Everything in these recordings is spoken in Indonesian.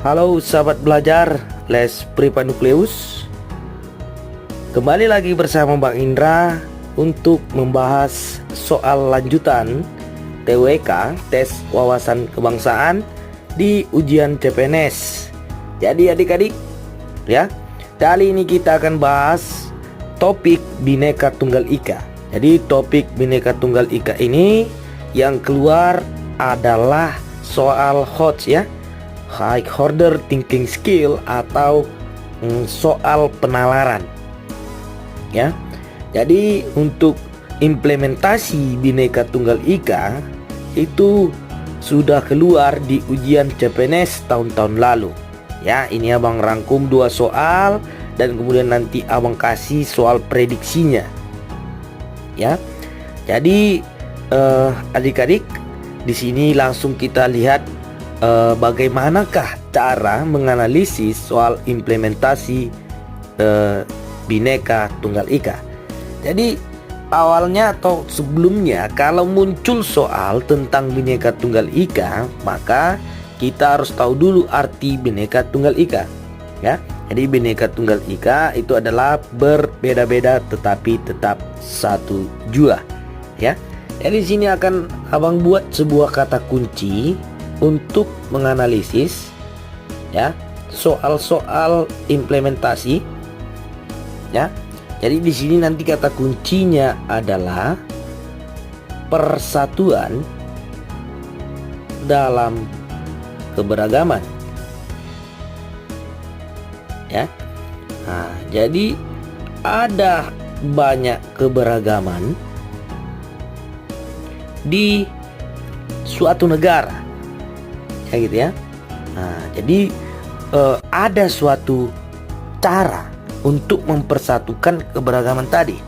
Halo sahabat belajar Les Pripa Nukleus. Kembali lagi bersama Bang Indra untuk membahas soal lanjutan TWK, tes wawasan kebangsaan di ujian CPNS. Jadi adik-adik ya, kali ini kita akan bahas topik Bhinneka Tunggal Ika. Jadi topik Bhinneka Tunggal Ika ini yang keluar adalah soal HOTS ya, High Order Thinking Skill, atau soal penalaran ya. Jadi untuk implementasi Bhinneka Tunggal Ika itu sudah keluar di ujian CPNS tahun-tahun lalu ya. Ini abang rangkum 2 soal dan kemudian nanti abang kasih soal prediksinya ya. Jadi adik-adik, di sini langsung kita lihat bagaimanakah cara menganalisis soal implementasi Bhinneka Tunggal Ika. Jadi awalnya atau sebelumnya, kalau muncul soal tentang Bhinneka Tunggal Ika, maka kita harus tahu dulu arti Bhinneka Tunggal Ika ya. Jadi Bhinneka Tunggal Ika itu adalah berbeda-beda tetapi tetap satu jua ya. Jadi di sini akan abang buat sebuah kata kunci untuk menganalisis ya soal-soal implementasi ya. Jadi di sini nanti kata kuncinya adalah persatuan dalam keberagaman ya. Nah, jadi ada banyak keberagaman di suatu negara kayak gitu ya. Nah, jadi ada suatu cara untuk mempersatukan keberagaman tadi.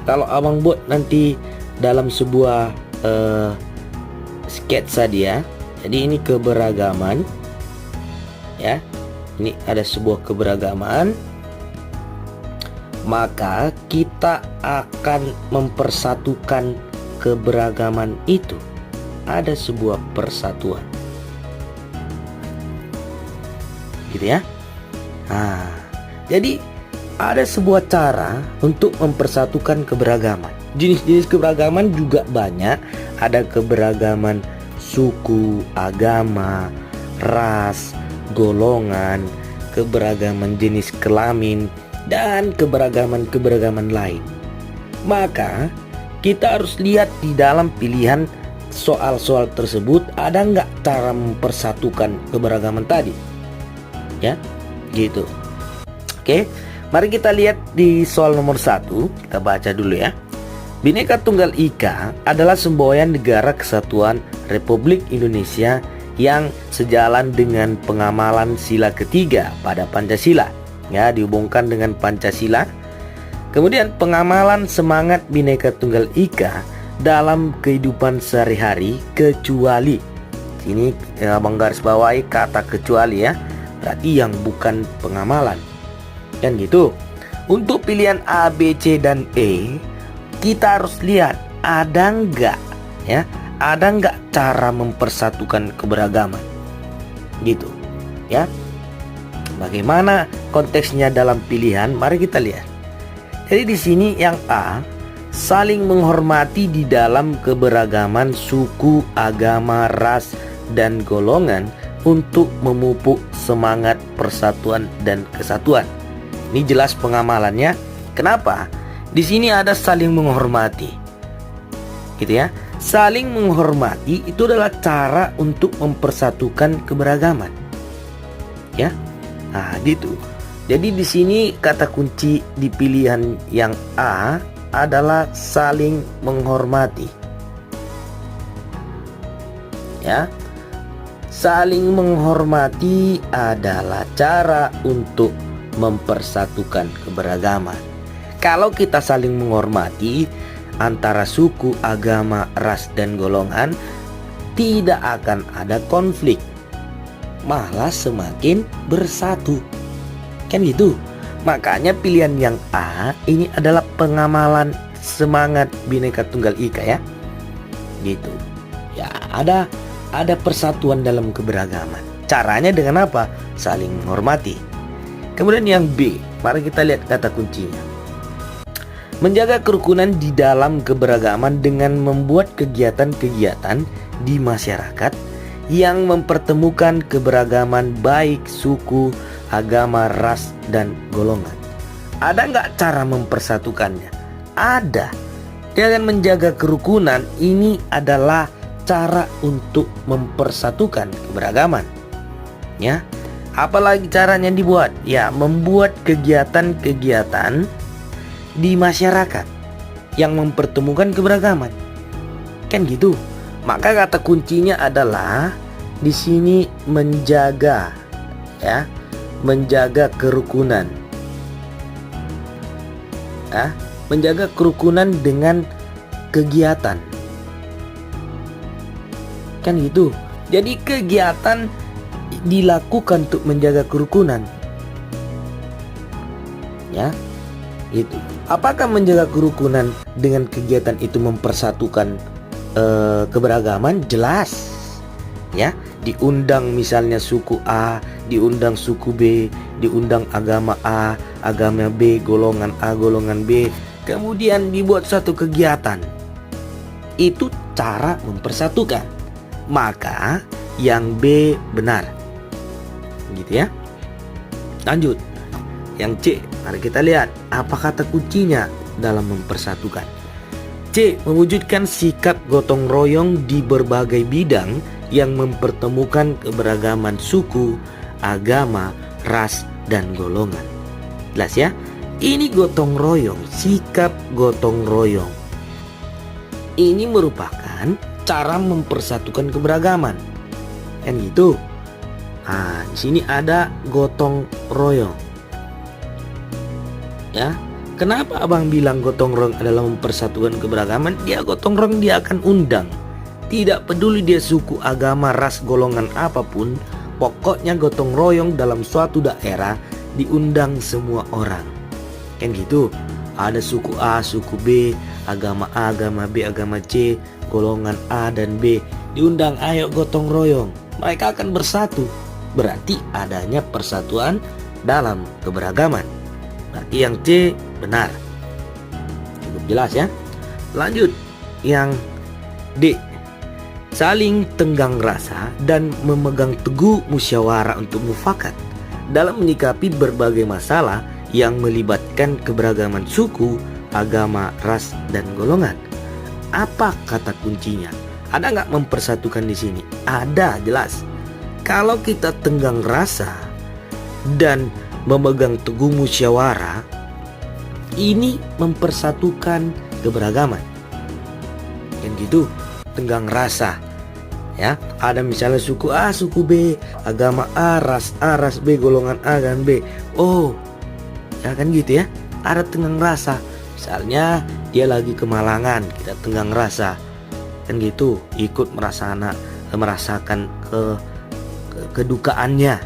Kalau abang buat nanti dalam sebuah sketsa dia. Jadi ini keberagaman ya. Ini ada sebuah keberagaman, maka kita akan mempersatukan keberagaman itu. Ada sebuah persatuan gitu ya. Nah, jadi ada sebuah cara untuk mempersatukan keberagaman. Jenis-jenis keberagaman juga banyak. Ada keberagaman suku, agama, ras, golongan, keberagaman jenis kelamin, dan keberagaman lain. Maka kita harus lihat di dalam pilihan soal-soal tersebut ada nggak cara mempersatukan keberagaman tadi ya, gitu. Oke, mari kita lihat di soal nomor 1. Kita baca dulu ya. Bhinneka Tunggal Ika adalah semboyan negara kesatuan Republik Indonesia yang sejalan dengan pengamalan sila ketiga pada Pancasila ya, dihubungkan dengan Pancasila. Kemudian pengamalan semangat Bhinneka Tunggal Ika dalam kehidupan sehari-hari, kecuali sini abang garis bawahi kata kecuali ya, berarti yang bukan pengamalan kan gitu. Untuk pilihan A, B, C, dan E, kita harus lihat ada nggak ya, ada nggak cara mempersatukan keberagaman gitu ya. Bagaimana konteksnya dalam pilihan? Mari kita lihat. Jadi di sini yang A, saling menghormati di dalam keberagaman suku, agama, ras, dan golongan untuk memupuk semangat persatuan dan kesatuan. Ini jelas pengamalannya. Kenapa? Di sini ada saling menghormati gitu ya. Saling menghormati itu adalah cara untuk mempersatukan keberagaman ya. Nah, gitu. Jadi di sini kata kunci di pilihan yang A adalah saling menghormati ya. Saling menghormati adalah cara untuk mempersatukan keberagaman. Kalau kita saling menghormati antara suku, agama, ras, dan golongan, tidak akan ada konflik, malah semakin bersatu kan gitu. Makanya pilihan yang A ini adalah pengamalan semangat Bhinneka Tunggal Ika ya, gitu ya. Ada persatuan dalam keberagaman. Caranya dengan apa? Saling menghormati. Kemudian yang B, mari kita lihat kata kuncinya. Menjaga kerukunan di dalam keberagaman dengan membuat kegiatan-kegiatan di masyarakat yang mempertemukan keberagaman baik suku, agama, ras, dan golongan. Ada nggak cara mempersatukannya? Ada. Dengan menjaga kerukunan ini adalah cara untuk mempersatukan keberagaman. Ya, apalagi caranya dibuat? Ya, membuat kegiatan-kegiatan di masyarakat yang mempertemukan keberagaman. Kan gitu. Maka kata kuncinya adalah di sini menjaga, ya, menjaga kerukunan. Ya, menjaga kerukunan dengan kegiatan. Kan gitu. Jadi kegiatan dilakukan untuk menjaga kerukunan. Ya, itu. Apakah menjaga kerukunan dengan kegiatan itu mempersatukan keberagaman? Jelas. Ya, diundang misalnya suku A, diundang suku B, diundang agama A, agama B, golongan A, golongan B, kemudian dibuat satu kegiatan. Itu cara mempersatukan. Maka yang B benar. Gitu ya. Lanjut. Yang C, mari kita lihat apa kata kuncinya dalam mempersatukan. C, mewujudkan sikap gotong royong di berbagai bidang yang mempertemukan keberagaman suku, agama, ras, dan golongan. Jelas ya? Ini gotong royong, sikap gotong royong. Ini merupakan cara mempersatukan keberagaman. Kan gitu. Nah, di sini ada gotong royong. Ya. Kenapa abang bilang gotong royong adalah mempersatukan keberagaman? Dia gotong royong, dia akan undang. Tidak peduli dia suku, agama, ras, golongan apapun, pokoknya gotong royong dalam suatu daerah diundang semua orang. Kan gitu. Ada suku A, suku B, agama A, agama B, agama C, golongan A dan B. Diundang, ayo gotong royong. Mereka akan bersatu. Berarti adanya persatuan dalam keberagaman. Berarti yang C benar. Cukup jelas ya. Lanjut yang D. Saling tenggang rasa dan memegang teguh musyawarah untuk mufakat dalam menyikapi berbagai masalah yang melibatkan keberagaman suku, agama, ras, dan golongan. Apa kata kuncinya? Ada nggak mempersatukan di sini? Ada, jelas. Kalau kita tenggang rasa dan memegang teguh musyawarah, ini mempersatukan keberagaman. Kan gitu, tenggang rasa. Ya, ada misalnya suku A, suku B, agama A, ras B, golongan A dan B. Oh, ya kan gitu ya. Ada tenggang rasa. Misalnya dia lagi kemalangan, kita tenggang rasa. Kan gitu, ikut merasakan kedukaannya.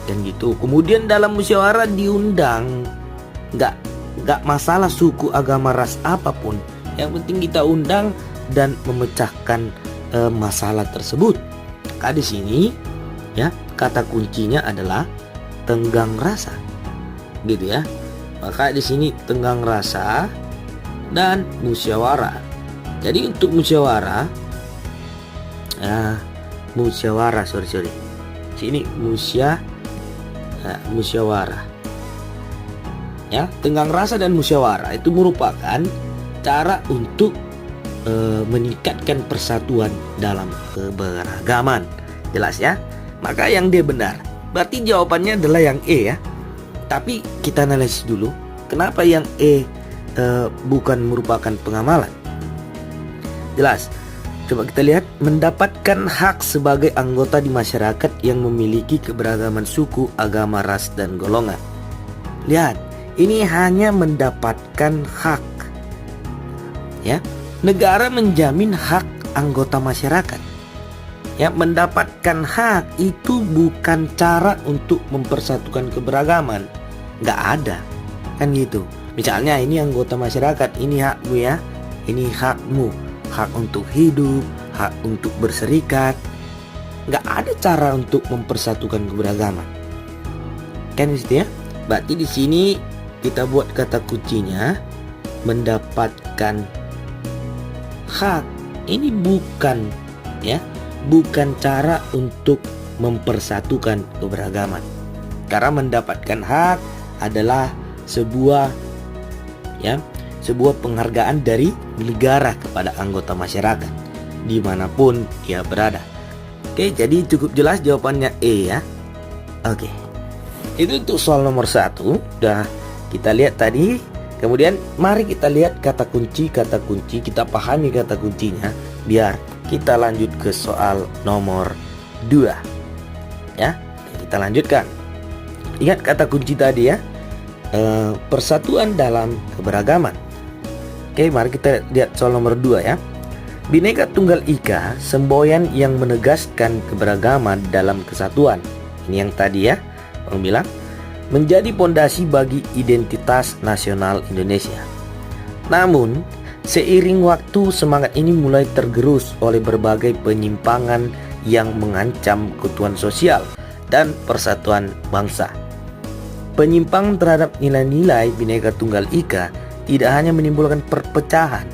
Dan gitu. Kemudian dalam musyawarah diundang. Nggak masalah suku, agama, ras apapun. Yang penting kita undang dan memecahkan masalah tersebut. Maka di sini ya kata kuncinya adalah tenggang rasa. Gitu ya. Maka di sini tenggang rasa dan musyawarah. Jadi untuk musyawarah sini musyawarah. Ya, tenggang rasa dan musyawarah itu merupakan cara untuk meningkatkan persatuan dalam keberagaman. Jelas ya? Maka yang D benar. Berarti jawabannya adalah yang E ya. Tapi kita analisis dulu, kenapa yang E bukan merupakan pengamalan? Jelas. Coba kita lihat, mendapatkan hak sebagai anggota di masyarakat yang memiliki keberagaman suku, agama, ras, dan golongan. Lihat, ini hanya mendapatkan hak. Ya, negara menjamin hak anggota masyarakat. Ya, mendapatkan hak itu bukan cara untuk mempersatukan keberagaman. Nggak ada, kan gitu. Misalnya ini anggota masyarakat, ini hakmu ya, ini hakmu. Hak untuk hidup, hak untuk berserikat. nggak ada cara untuk mempersatukan keberagaman. Kan gitu ya. Berarti di sini kita buat kata kuncinya mendapatkan hak. Ini bukan cara untuk mempersatukan keberagaman. Karena mendapatkan hak adalah sebuah penghargaan dari negara kepada anggota masyarakat dimanapun ia berada. Oke, jadi cukup jelas jawabannya E ya. Oke, itu untuk soal nomor 1 udah kita lihat tadi. Kemudian mari kita lihat kata kunci, kita pahami kata kuncinya biar kita lanjut ke soal nomor 2 ya. Kita lanjutkan. Ingat kata kunci tadi ya, persatuan dalam keberagaman. Oke, mari kita lihat soal nomor 2 ya. Bhinneka Tunggal Ika, semboyan yang menegaskan keberagaman dalam kesatuan. Ini yang tadi ya, Bang bilang, menjadi pondasi bagi identitas nasional Indonesia. Namun, seiring waktu semangat ini mulai tergerus oleh berbagai penyimpangan yang mengancam keutuhan sosial dan persatuan bangsa. Penyimpangan terhadap nilai-nilai Bhinneka Tunggal Ika tidak hanya menimbulkan perpecahan,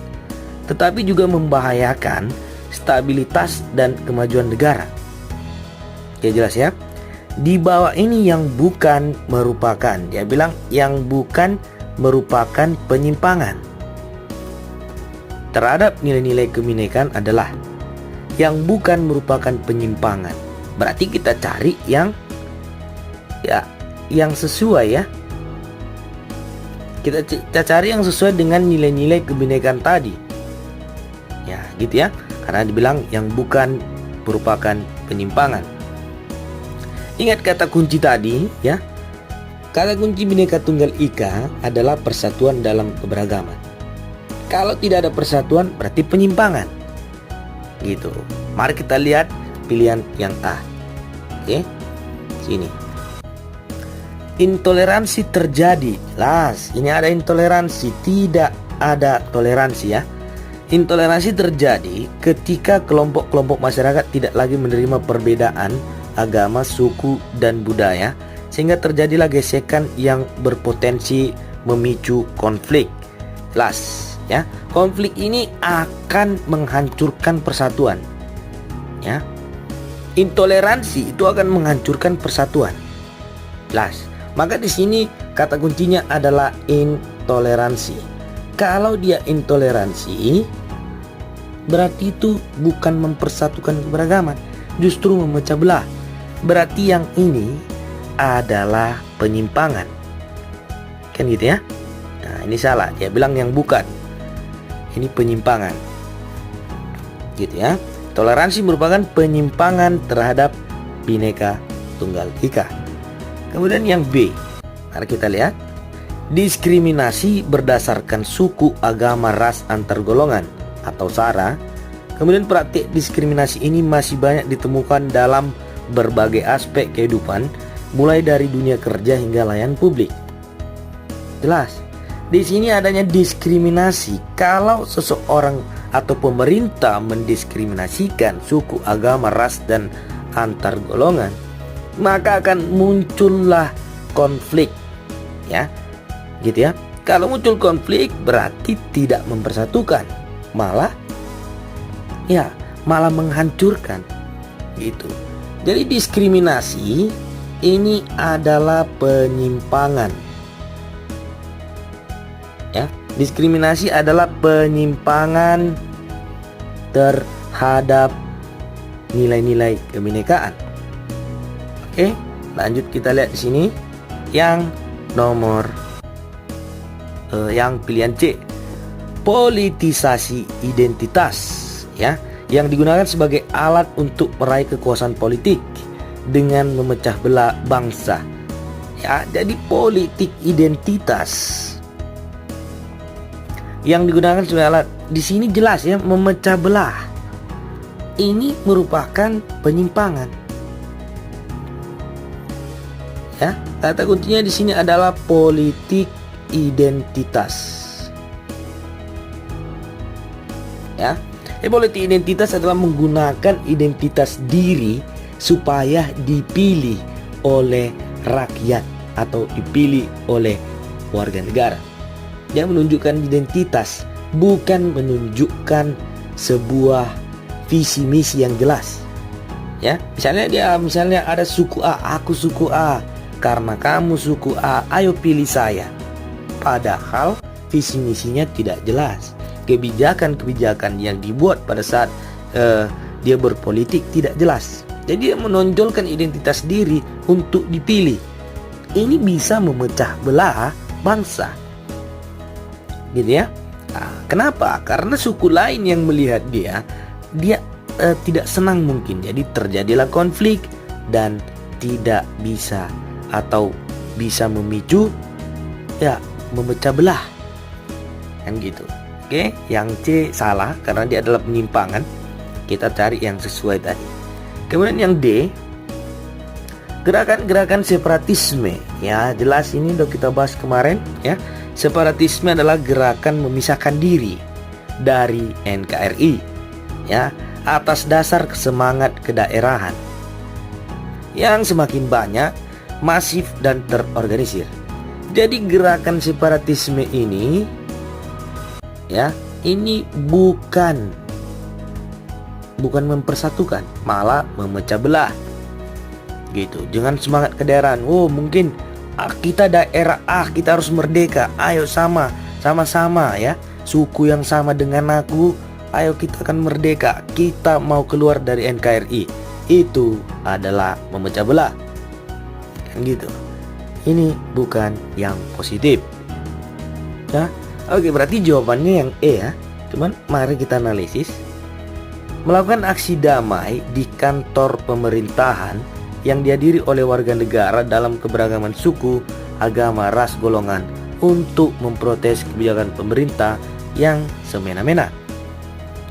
tetapi juga membahayakan stabilitas dan kemajuan negara. Oke, jelas ya. Di bawah ini yang bukan merupakan, dia bilang yang bukan merupakan penyimpangan terhadap nilai-nilai kebinekaan adalah yang bukan merupakan penyimpangan. Berarti kita cari yang sesuai ya. Kita cari yang sesuai dengan nilai-nilai kebinekaan tadi. Ya, gitu ya. Karena dibilang yang bukan merupakan penyimpangan. Ingat kata kunci tadi ya. Kata kunci Bhinneka Tunggal Ika adalah persatuan dalam keberagaman. Kalau tidak ada persatuan berarti penyimpangan. Gitu. Mari kita lihat pilihan yang A. Oke. Sini. Intoleransi terjadi. Las, ini ada intoleransi, tidak ada toleransi ya. Intoleransi terjadi ketika kelompok-kelompok masyarakat tidak lagi menerima perbedaan agama, suku, dan budaya, sehingga terjadilah gesekan yang berpotensi memicu konflik. Jelas ya, konflik ini akan menghancurkan persatuan ya. Intoleransi itu akan menghancurkan persatuan. Jelas. Maka di sini kata kuncinya adalah intoleransi. Kalau dia intoleransi, berarti itu bukan mempersatukan keberagaman, justru memecah belah. Berarti yang ini adalah penyimpangan. Kan gitu ya. Nah, ini salah. Dia bilang yang bukan. Ini penyimpangan. Gitu ya. Toleransi merupakan penyimpangan terhadap Bhinneka Tunggal Ika. Kemudian yang B, mari kita lihat. Diskriminasi berdasarkan suku, agama, ras, antar golongan atau SARA. Kemudian praktik diskriminasi ini masih banyak ditemukan dalam berbagai aspek kehidupan, mulai dari dunia kerja hingga layanan publik. Jelas. Di sini adanya diskriminasi. Kalau seseorang atau pemerintah mendiskriminasikan suku, agama, ras, dan antar golongan, maka akan muncullah konflik ya. Gitu ya. Kalau muncul konflik berarti tidak mempersatukan, malah menghancurkan gitu. Jadi diskriminasi ini adalah penyimpangan ya. Diskriminasi adalah penyimpangan terhadap nilai-nilai kebinekaan. Oke, lanjut kita lihat di sini yang nomor yang pilihan C. Politisasi identitas ya, yang digunakan sebagai alat untuk meraih kekuasaan politik dengan memecah belah bangsa. Ya, jadi politik identitas yang digunakan sebagai alat di sini jelas ya, memecah belah. Ini merupakan penyimpangan. Ya, kata kuncinya di sini adalah politik identitas. Ya, politik identitas adalah menggunakan identitas diri supaya dipilih oleh rakyat atau dipilih oleh warga negara. Dia menunjukkan identitas, bukan menunjukkan sebuah visi misi yang jelas. Ya, misalnya ada suku A, aku suku A, karena kamu suku A, ayo pilih saya. Padahal visi misinya tidak jelas. Kebijakan-kebijakan yang dibuat pada saat dia berpolitik tidak jelas. Jadi dia menonjolkan identitas diri untuk dipilih. Ini bisa memecah belah bangsa, gitu ya. Nah, kenapa? Karena suku lain yang melihat dia tidak senang mungkin. Jadi terjadilah konflik dan tidak bisa atau bisa memicu ya memecah belah, kan gitu. Oke, yang C salah karena dia adalah penyimpangan. Kita cari yang sesuai tadi. Kemudian yang D, gerakan-gerakan separatisme. Ya, jelas ini udah kita bahas kemarin ya. Separatisme adalah gerakan memisahkan diri dari NKRI ya, atas dasar semangat kedaerahan yang semakin banyak, masif dan terorganisir. Jadi gerakan separatisme ini ya, ini bukan mempersatukan, malah memecah belah. Gitu. Dengan semangat kedaerahan. Oh, mungkin kita daerah A, kita harus merdeka. Ayo sama-sama ya. Suku yang sama dengan aku, ayo kita akan merdeka. Kita mau keluar dari NKRI. Itu adalah memecah belah. Kan gitu. Ini bukan yang positif. Ya. Oke, berarti jawabannya yang E ya. Cuman mari kita analisis. Melakukan aksi damai di kantor pemerintahan yang dihadiri oleh warga negara dalam keberagaman suku, agama, ras, golongan untuk memprotes kebijakan pemerintah yang semena-mena.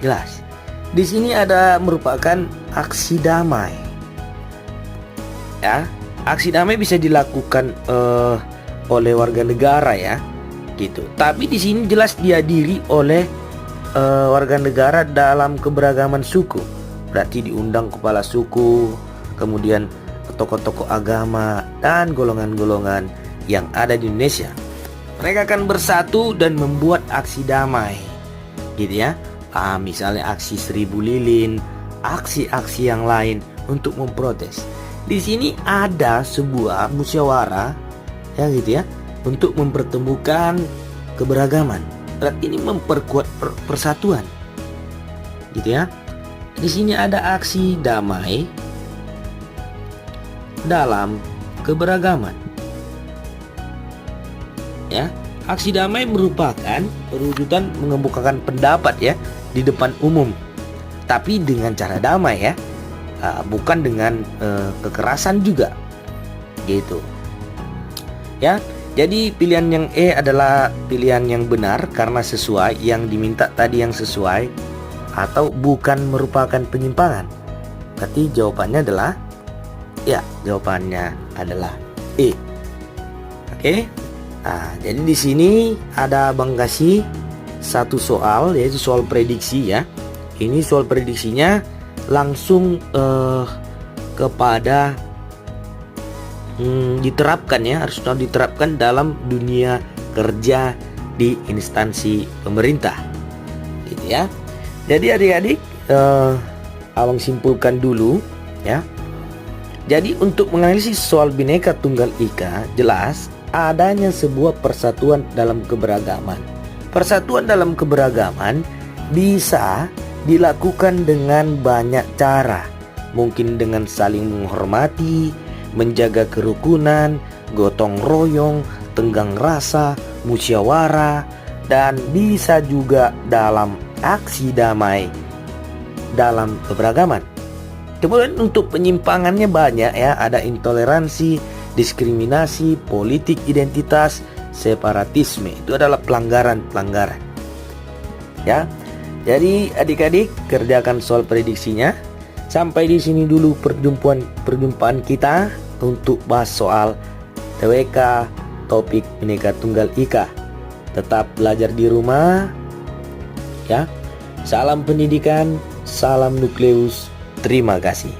Jelas. Di sini ada merupakan aksi damai. Ya, aksi damai bisa dilakukan oleh warga negara ya, gitu. Tapi di sini jelas dihadiri oleh warga negara dalam keberagaman suku. Berarti diundang kepala suku, kemudian tokoh-tokoh agama dan golongan-golongan yang ada di Indonesia. Mereka akan bersatu dan membuat aksi damai, gitu ya. Misalnya aksi 1000 lilin, aksi-aksi yang lain untuk memprotes. Di sini ada sebuah musyawarah, ya gitu ya, untuk mempertemukan keberagaman. Berarti ini memperkuat persatuan, gitu ya. Di sini ada aksi damai dalam keberagaman. Ya, aksi damai merupakan perwujudan mengemukakan pendapat ya di depan umum, tapi dengan cara damai ya, bukan dengan kekerasan juga, gitu. Ya. Jadi pilihan yang E adalah pilihan yang benar karena sesuai yang diminta tadi, yang sesuai atau bukan merupakan penyimpangan. Berarti jawabannya adalah E. Oke. Jadi di sini ada Bang kasih satu soal, yaitu soal prediksi ya. Ini soal prediksinya langsung kepada diterapkan ya, harus diterapkan dalam dunia kerja di instansi pemerintah, gitu ya. Jadi adik-adik, Abang simpulkan dulu ya. Jadi untuk menganalisis soal Bhinneka Tunggal Ika, jelas adanya sebuah persatuan dalam keberagaman. Persatuan dalam keberagaman bisa dilakukan dengan banyak cara. Mungkin dengan saling menghormati, menjaga kerukunan, gotong royong, tenggang rasa, musyawarah, dan bisa juga dalam aksi damai dalam keberagaman. Kemudian untuk penyimpangannya banyak ya, ada intoleransi, diskriminasi, politik identitas, separatisme. Itu adalah pelanggaran-pelanggaran. Ya. Jadi adik-adik kerjakan soal prediksinya. Sampai di sini dulu perjumpaan kita untuk bahas soal TWK topik Bhinneka Tunggal Ika. Tetap belajar di rumah ya. Salam pendidikan, salam nukleus. Terima kasih.